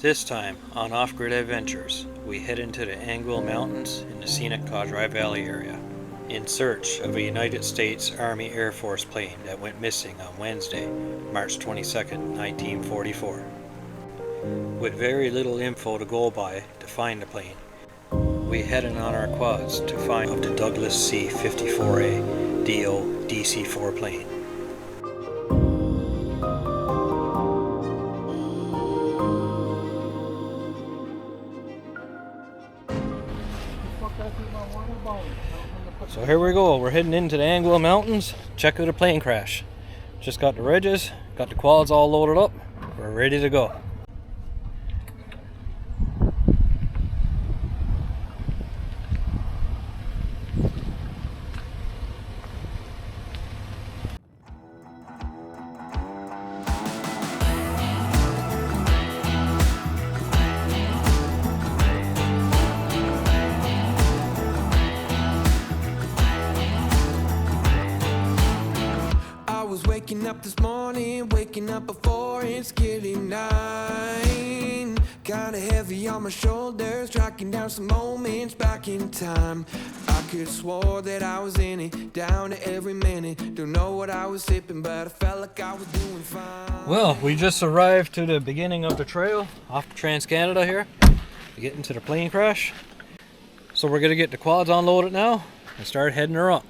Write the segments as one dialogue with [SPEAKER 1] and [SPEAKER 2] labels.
[SPEAKER 1] This time, on off-grid adventures, we head into the Anguille Mountains in the scenic Codroy Valley area, in search of a United States Army Air Force plane that went missing on Wednesday, March 22, 1944. With very little info to go by to find the plane, we headed on our quads to find the Douglas C-54A DO DC-4 plane. So here we go, we're heading into the Anguille Mountains, check out a plane crash. Just got the wedges, got the quads all loaded up, we're ready to go.
[SPEAKER 2] Waking up this morning, waking up before it's getting 9. Kinda heavy on my shoulders, tracking down some moments back in time. I could have swore that I was in it, down to every minute. Don't know what I was sipping, but I felt like I was doing fine.
[SPEAKER 1] Well, we just arrived to the beginning of the trail off Trans-Canada here to get into the plane crash. So we're gonna get the quads unloaded now and start heading her up.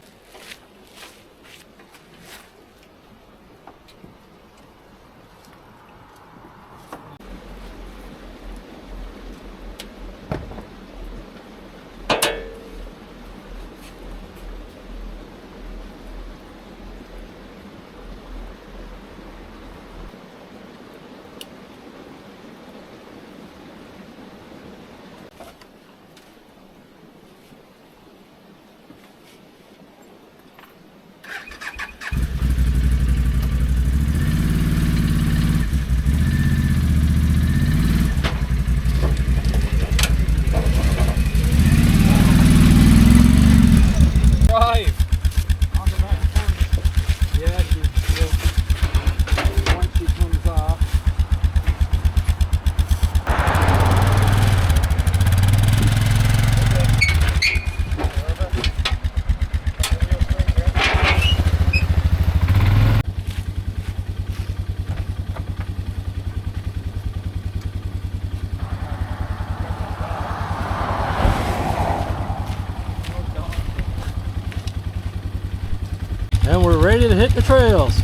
[SPEAKER 1] And we're ready to hit the trails.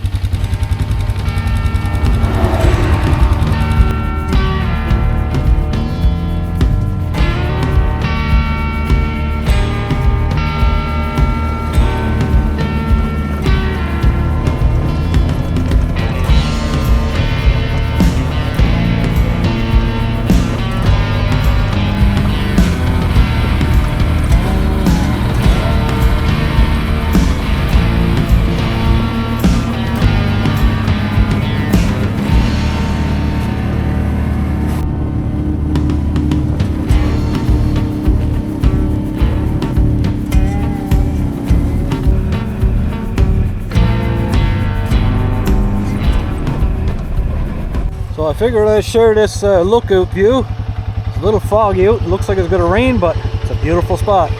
[SPEAKER 1] So I figured I'd share this lookout view. It's a little foggy out, it looks like it's going to rain, but it's a beautiful spot.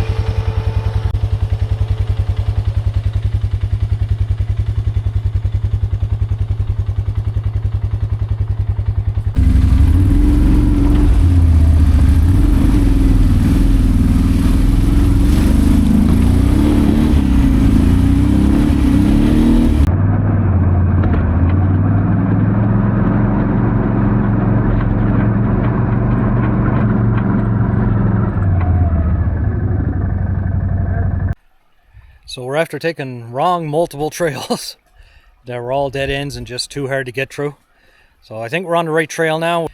[SPEAKER 1] So we're after taking wrong multiple trails that were all dead ends and just too hard to get through. So I think we're on the right trail now,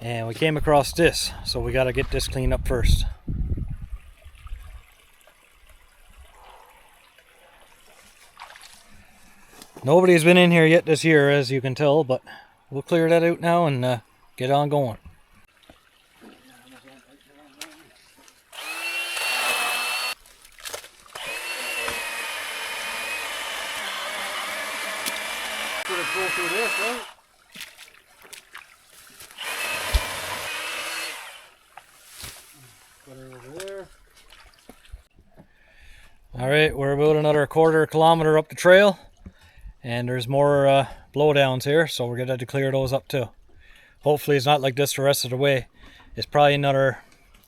[SPEAKER 1] and we came across this, so we got to get this cleaned up first. Nobody's been in here yet this year, as you can tell, but we'll clear that out now and get on going. Could have go through this, right? Alright, we're about another quarter-kilometer up the trail, and there's more blowdowns here, so we're going to have to clear those up too. Hopefully it's not like this the rest of the way. It's probably another,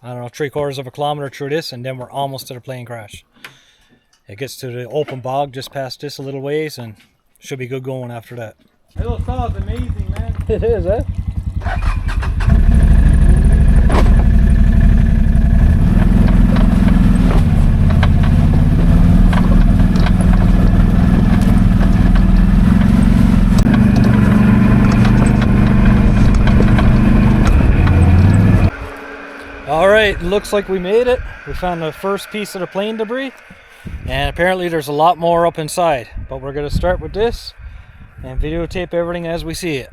[SPEAKER 1] I don't know, 3/4 of a kilometer through this, and then we're almost to the plane crash. It gets to the open bog just past this a little ways, and should be good going after that.
[SPEAKER 3] That little saw is amazing, man.
[SPEAKER 1] It is, eh? Alright, looks like we made it. We found the first piece of the plane debris, and apparently there's a lot more up inside, but we're going to start with this and videotape everything as we see it.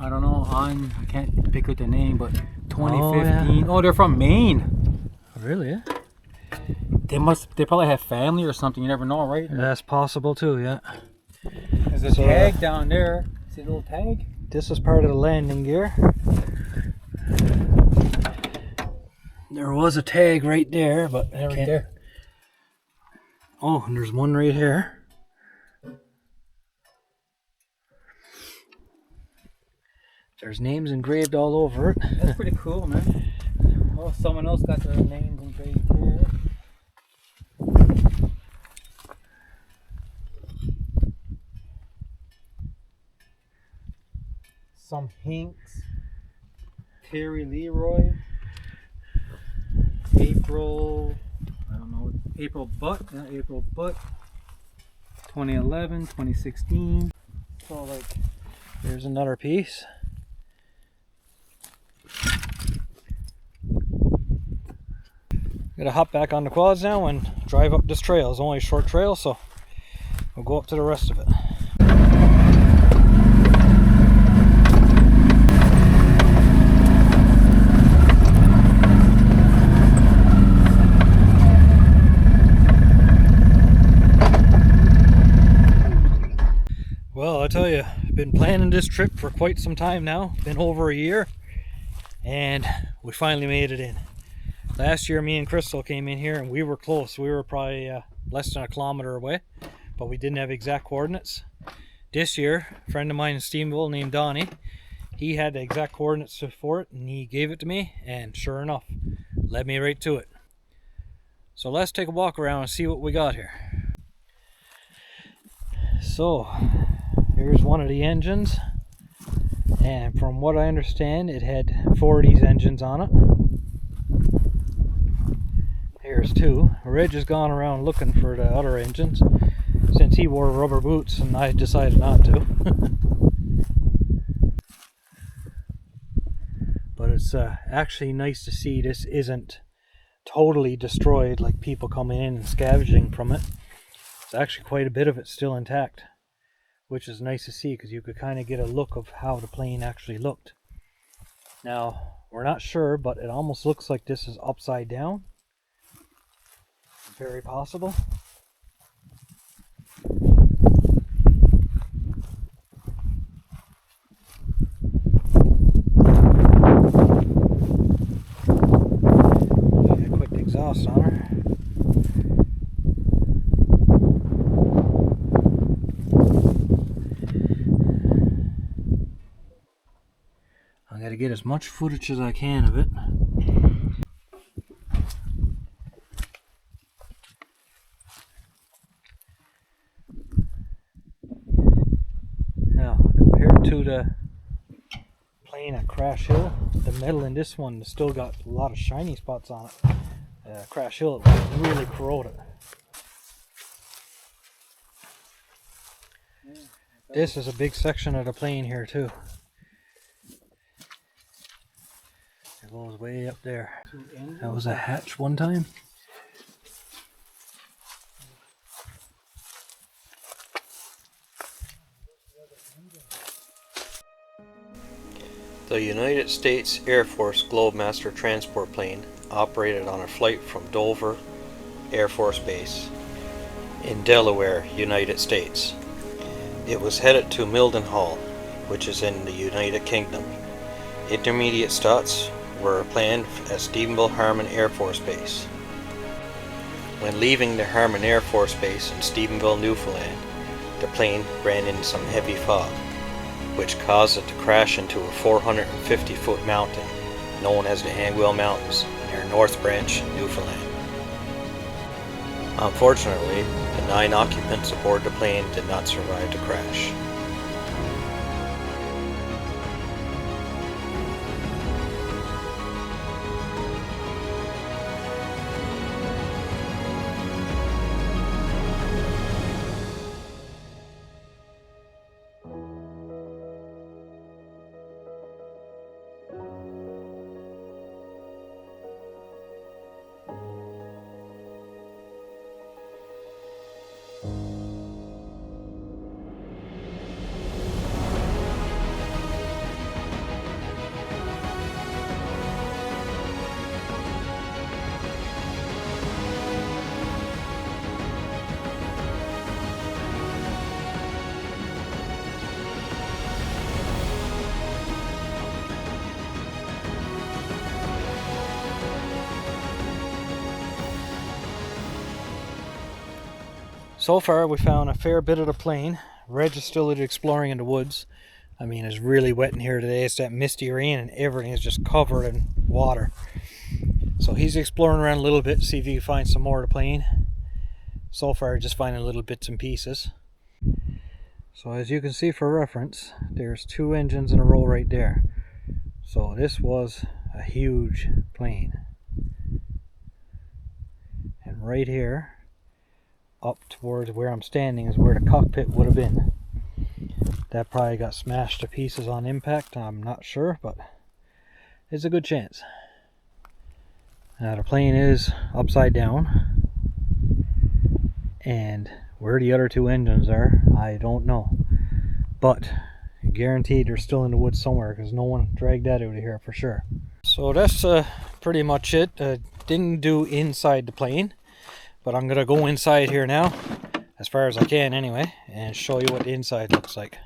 [SPEAKER 3] I don't know, I can't pick out the name, but 2015. Oh, they're from Maine.
[SPEAKER 1] Really? Yeah?
[SPEAKER 3] They probably have family or something, you never know, right?
[SPEAKER 1] That's possible too, yeah.
[SPEAKER 3] There's a tag down there. See the little tag?
[SPEAKER 1] This is part of the landing gear. There was a tag right there, but
[SPEAKER 3] Right there.
[SPEAKER 1] Oh, and there's one right here. There's names engraved all over it.
[SPEAKER 3] That's pretty cool, man. Oh, someone else got their names engraved here. Some Hinks. Terry Leroy. April Butt. 2011, 2016.
[SPEAKER 1] So like, here's another piece. Gotta hop back on the quads now and drive up this trail. It's only a short trail, so we'll go up to the rest of it. Well, I tell you, I've been planning this trip for quite some time now. Been over a year, and we finally made it in. Last year, me and Crystal came in here, and we were close. We were probably less than a kilometer away, but we didn't have exact coordinates. This year, a friend of mine in Steamville named Donnie, he had the exact coordinates for it, and he gave it to me, and sure enough, led me right to it. So let's take a walk around and see what we got here. So, here's one of the engines, and from what I understand, it had 4 of these engines on it. Here's 2. Reg has gone around looking for the other engines since he wore rubber boots and I decided not to. But it's actually nice to see this isn't totally destroyed like people coming in and scavenging from it. It's actually quite a bit of it still intact, which is nice to see because you could kind of get a look of how the plane actually looked. Now, we're not sure, but it almost looks like this is upside down. Very possible. Get a quick exhaust on her. I gotta get as much footage as I can of it. Now, compared to the plane at Crash Hill, the metal in this one has still got a lot of shiny spots on it. Crash Hill, it was really corroded. This is a big section of the plane here too. It goes way up there. That was a hatch one time. The United States Air Force Globemaster transport plane operated on a flight from Dover Air Force Base in Delaware, United States. It was headed to Mildenhall, which is in the United Kingdom. Intermediate stops were planned at Stephenville Harmon Air Force Base. When leaving the Harmon Air Force Base in Stephenville, Newfoundland, the plane ran into some heavy fog, which caused it to crash into a 450-foot mountain known as the Anguille Mountains near North Branch, Newfoundland. Unfortunately, the 9 occupants aboard the plane did not survive the crash. So far we found a fair bit of the plane. Reg is still exploring in the woods. I mean, it's really wet in here today. It's that misty rain and everything is just covered in water. So he's exploring around a little bit to see if he can find some more of the plane. So far just finding little bits and pieces. So as you can see for reference, there's 2 engines in a row right there. So this was a huge plane. And right here, up towards where I'm standing, is where the cockpit would have been. That probably got smashed to pieces on impact, I'm not sure, but it's a good chance. Now the plane is upside down, and where the other 2 engines are, I don't know. But guaranteed they're still in the woods somewhere, because no one dragged that out of here for sure. So that's pretty much it. Didn't do inside the plane, but I'm gonna go inside here now, as far as I can anyway, and show you what the inside looks like.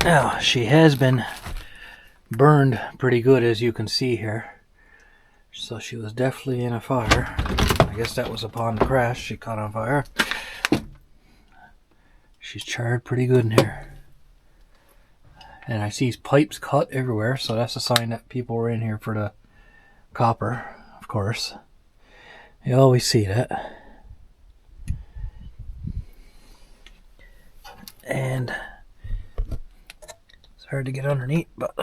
[SPEAKER 1] Now, she has been burned pretty good, as you can see here. So she was definitely in a fire. I guess that was upon the crash she caught on fire. She's charred pretty good in here. And I see pipes cut everywhere, so that's a sign that people were in here for the copper, of course. You always see that. And it's hard to get underneath, but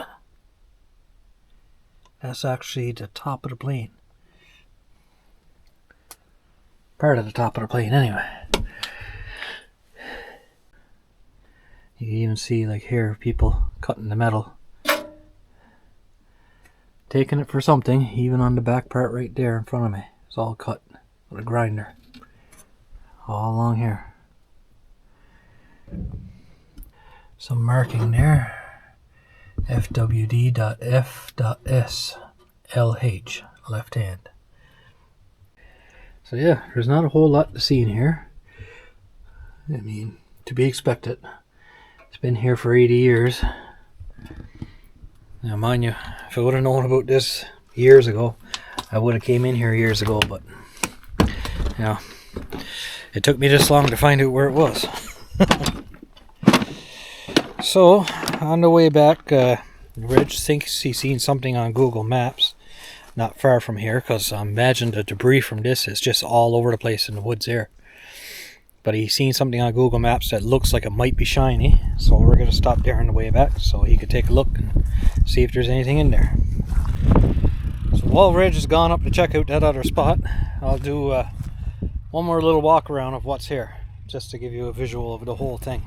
[SPEAKER 1] that's actually the top of the plane. Part of the top of the plane, anyway. You can even see, like here, people cutting the metal. Taking it for something, even on the back part right there in front of me. It's all cut with a grinder. All along here. Some marking there. FWD.F.S. LH, left hand. So yeah, there's not a whole lot to see in here. I mean, to be expected. It's been here for 80 years. Now mind you, if I would have known about this years ago, I would have came in here years ago, but you know, it took me this long to find out where it was. So, on the way back, Reg thinks he's seen something on Google Maps, not far from here, because I imagine the debris from this is just all over the place in the woods there. But he's seen something on Google Maps that looks like it might be shiny, so we're going to stop there on the way back so he could take a look and see if there's anything in there. So while Reg has gone up to check out that other spot, I'll do one more little walk around of what's here, just to give you a visual of the whole thing.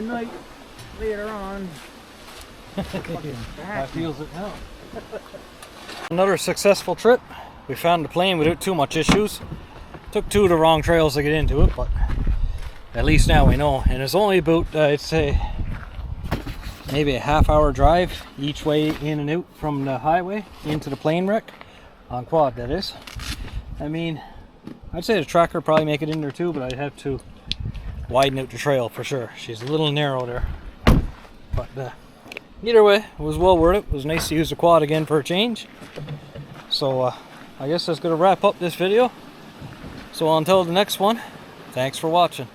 [SPEAKER 3] tonight, later on. That feels it now.
[SPEAKER 1] Another successful trip. We found the plane without too much issues. Took 2 of the wrong trails to get into it, but at least now we know. And it's only about, I'd say, maybe a half-hour drive each way in and out from the highway into the plane wreck. On quad, that is. I mean, I'd say the tracker would probably make it in there too, but I'd have to widen out the trail for sure. She's a little narrow there. But either way, it was well worth it. It was nice to use the quad again for a change. So I guess that's going to wrap up this video. So until the next one, thanks for watching.